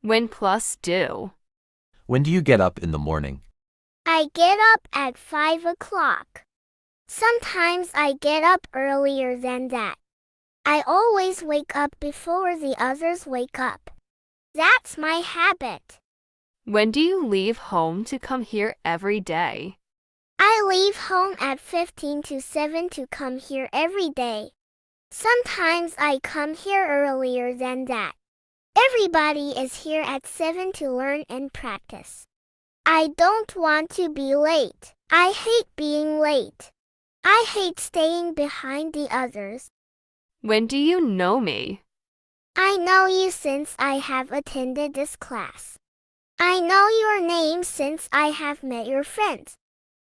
When plus do. When do you get up in the morning? I get up at 5 o'clock. Sometimes I get up earlier than that. I always wake up before the others wake up. That's my habit. When do you leave home to come here every day? I leave home at 15 to 7 to come here every day. Sometimes I come here earlier than that. Everybody is here at 7 to learn and practice. I don't want to be late. I hate being late. I hate staying behind the others. When do you know me? I know you since I have attended this class. I know your name since I have met your friends.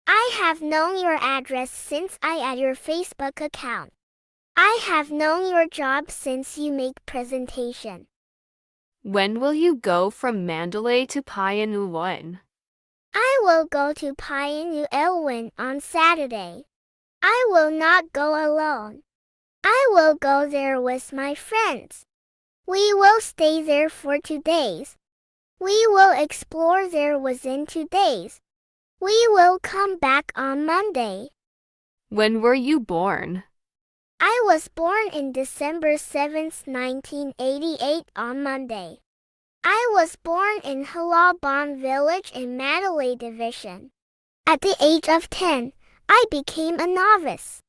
I have known your address since I add your Facebook account. I have known your job since you make presentation. When will you go from Mandalay to Payanoon? I will go to Payanu on Saturday. I will not go alone. I will go there with my friends. We will stay there for 2 days. We will explore there within 2 days. We will come back on Monday. When were you born? I was born in December 7th, 1988 on Monday. I was born in Halabon village in Mandalay Division. At the age of 10, I became a novice.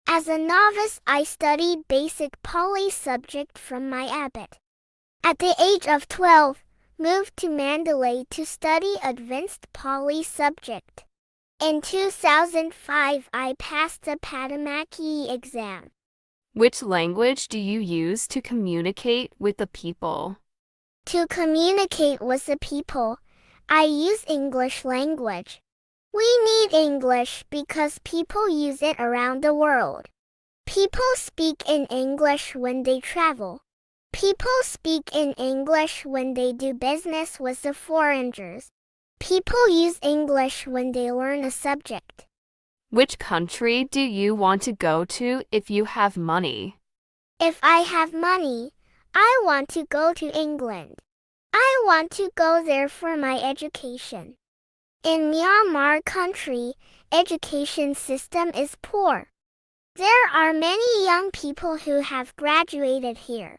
As a novice, I studied basic Pali subject from my abbot. At the age of 12, moved to Mandalay to study advanced Pali subject. In 2005, I passed the Padamaki exam. Which language do you use to communicate with the people? To communicate with the people, I use English language. We need English because people use it around the world. People speak in English when they travel. People speak in English when they do business with the foreigners. People use English when they learn a subject. Which country do you want to go to if you have money? If I have money, I want to go to England. I want to go there for my education. In Myanmar country, education system is poor. There are many young people who have graduated here.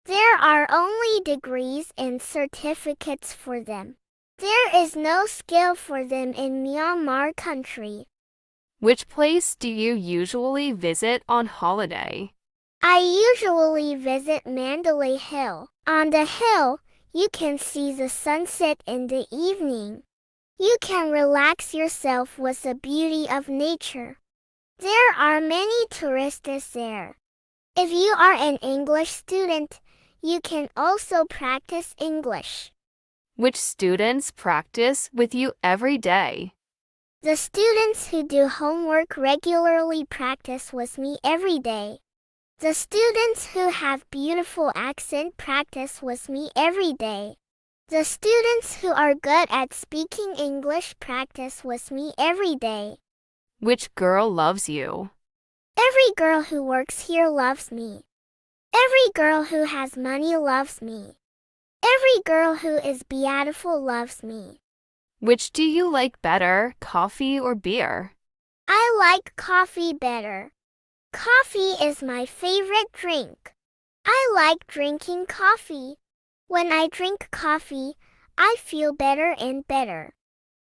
There are only degrees and certificates for them. There is no skill for them in Myanmar country. Which place do you usually visit on holiday? I usually visit Mandalay Hill. On the hill, you can see the sunset in the evening. You can relax yourself with the beauty of nature. There are many tourists there. If you are an English student, you can also practice English. Which students practice with you every day? The students who do homework regularly practice with me every day. The students who have beautiful accent practice with me every day. The students who are good at speaking English practice with me every day. Which girl loves you? Every girl who works here loves me. Every girl who has money loves me. Every girl who is beautiful loves me. Which do you like better, coffee or beer? I like coffee better. Coffee is my favorite drink. I like drinking coffee. When I drink coffee, I feel better and better.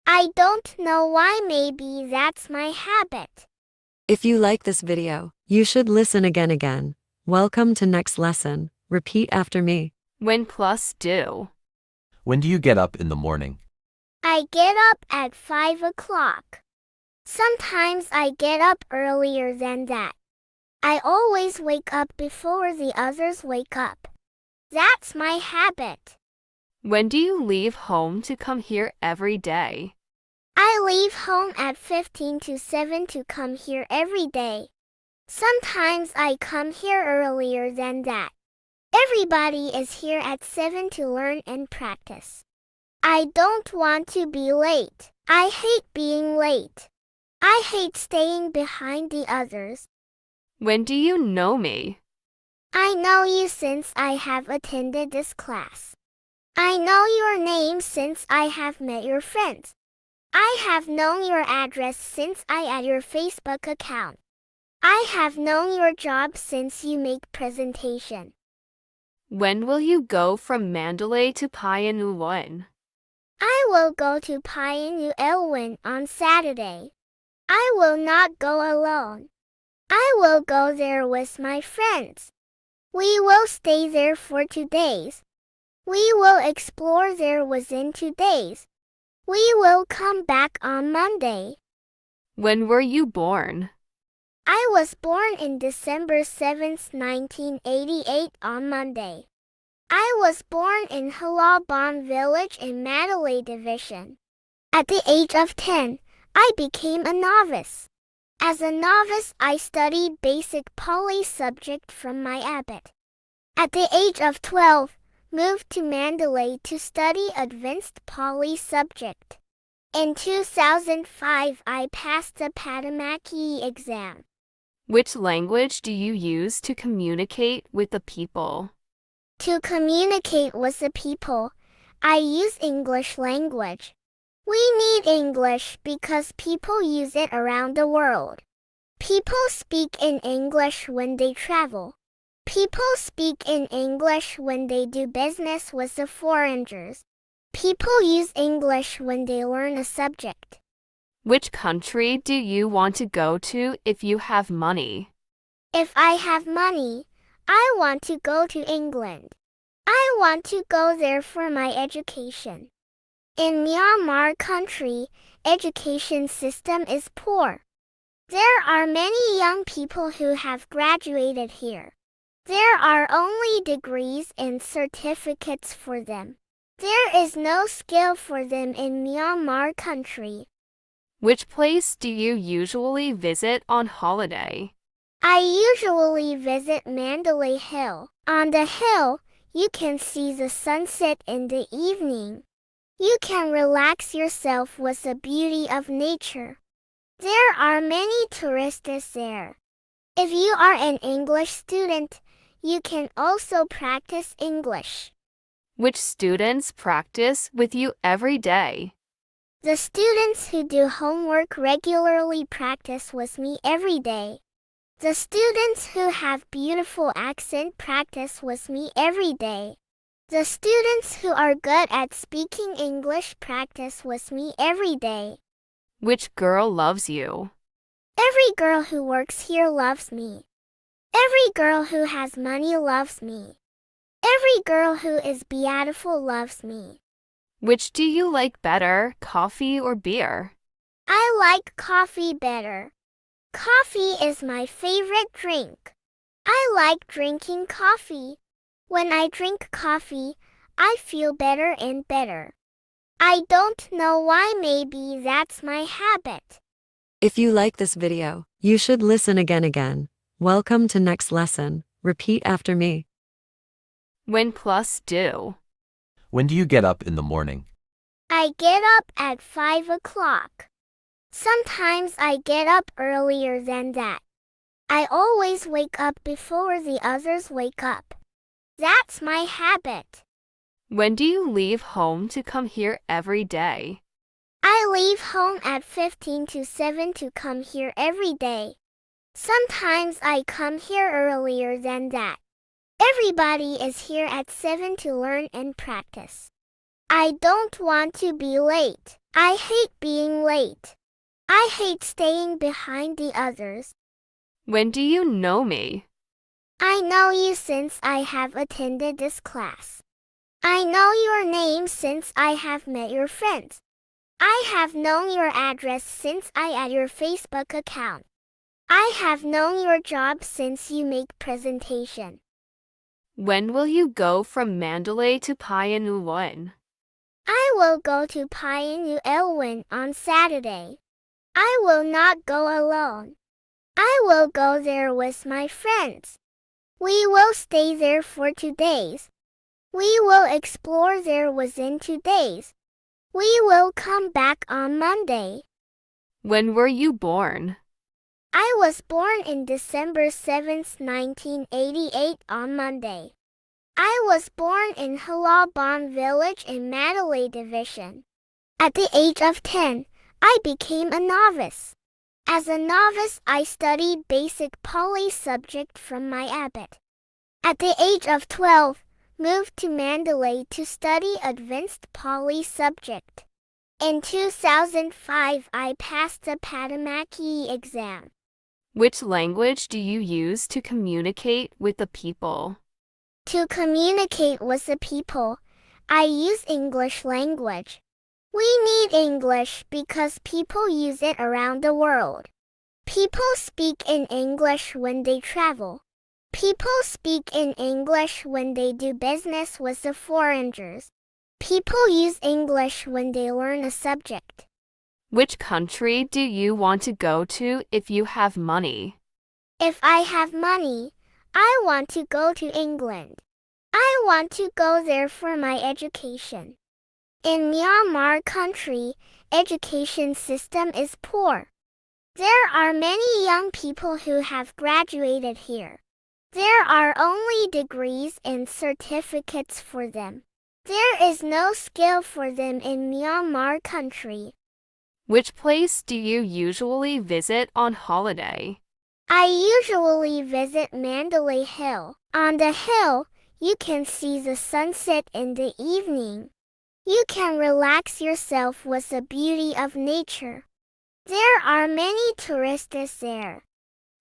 I don't know why, maybe that's my habit. If you like this video, you should listen again. Welcome to next lesson. Repeat after me. When plus do. When do you get up in the morning? I get up at 5 o'clock. Sometimes I get up earlier than that. I always wake up before the others wake up. That's my habit. When do you leave home to come here every day? I leave home at 15 to 7 to come here every day. Sometimes I come here earlier than that. Everybody is here at 7 to learn and practice. I don't want to be late. I hate being late. I hate staying behind the others. When do you know me? I know you since I have attended this class. I know your name since I have met your friends. I have known your address since I add your Facebook account. I have known your job since you make presentation. When will you go from Mandalay to Payanoon? I will go to Payanoon on Saturday. I will not go alone. I will go there with my friends. We will stay there for 2 days. We will explore there within 2 days. We will come back on Monday. When were you born? I was born in December 7th, 1988 on Monday. I was born in Halaban village in Mandalay division. At the age of 10, I became a novice. As a novice, I studied basic Pali subject from my abbot. At the age of 12, moved to Mandalay to study advanced Pali subject. In 2005, I passed the Padamaki exam. Which language do you use to communicate with the people? To communicate with the people, I use English language. We need English because people use it around the world. People speak in English when they travel. People speak in English when they do business with the foreigners. People use English when they learn a subject. Which country do you want to go to if you have money? If I have money, I want to go to England. I want to go there for my education. In Myanmar country, education system is poor. There are many young people who have graduated here. There are only degrees and certificates for them. There is no skill for them in Myanmar country. Which place do you usually visit on holiday? I usually visit Mandalay Hill. On the hill, you can see the sunset in the evening. You can relax yourself with the beauty of nature. There are many tourists there. If you are an English student, you can also practice English. Which students practice with you every day? The students who do homework regularly practice with me every day. The students who have beautiful accent practice with me every day. The students who are good at speaking English practice with me every day. Which girl loves you? Every girl who works here loves me. Every girl who has money loves me. Every girl who is beautiful loves me. Which do you like better, coffee or beer? I like coffee better. Coffee is my favorite drink. I like drinking coffee. When I drink coffee, I feel better and better. I don't know why, maybe that's my habit. If you like this video, you should listen again. Welcome to next lesson. Repeat after me. When plus due? When do you get up in the morning? I get up at 5 o'clock. Sometimes I get up earlier than that. I always wake up before the others wake up. That's my habit. When do you leave home to come here every day? I leave home at 15 to 7 to come here every day. Sometimes I come here earlier than that. Everybody is here at 7 to learn and practice. I don't want to be late. I hate being late. I hate staying behind the others. When do you know me? I know you since I have attended this class. I know your name since I have met your friends. I have known your address since I add your Facebook account. I have known your job since you make presentation. When will you go from Mandalay to Payanoon? I will go to Payanoon on Saturday. I will not go alone. I will go there with my friends. We will stay there for 2 days. We will explore there within 2 days. We will come back on Monday. When were you born? I was born in December 7th, 1988 on Monday. I was born in Halabon village in Mandalay division. At the age of 10, I became a novice. As a novice, I studied basic Pali subject from my abbot. At the age of 12, moved to Mandalay to study advanced Pali subject. In 2005, I passed the Padamaki exam. Which language do you use to communicate with the people? To communicate with the people, I use English language. We need English because people use it around the world. People speak in English when they travel. People speak in English when they do business with the foreigners. People use English when they learn a subject. Which country do you want to go to if you have money? If I have money, I want to go to England. I want to go there for my education. In Myanmar country, education system is poor. There are many young people who have graduated here. There are only degrees and certificates for them. There is no skill for them in Myanmar country. Which place do you usually visit on holiday? I usually visit Mandalay Hill. On the hill, you can see the sunset in the evening. You can relax yourself with the beauty of nature. There are many tourists there.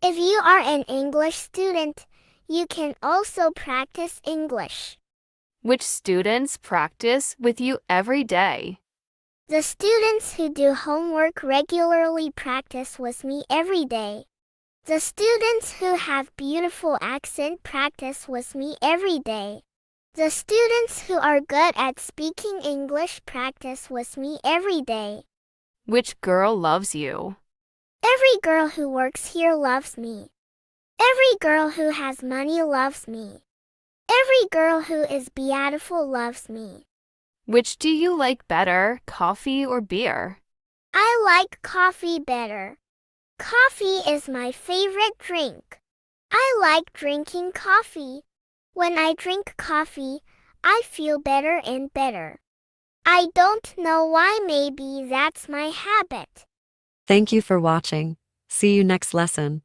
If you are an English student, you can also practice English. Which students practice with you every day? The students who do homework regularly practice with me every day. The students who have beautiful accent practice with me every day. The students who are good at speaking English practice with me every day. Which girl loves you? Every girl who works here loves me. Every girl who has money loves me. Every girl who is beautiful loves me. Which do you like better, coffee or beer? I like coffee better. Coffee is my favorite drink. I like drinking coffee. When I drink coffee, I feel better and better. I don't know why, maybe that's my habit. Thank you for watching. See you next lesson.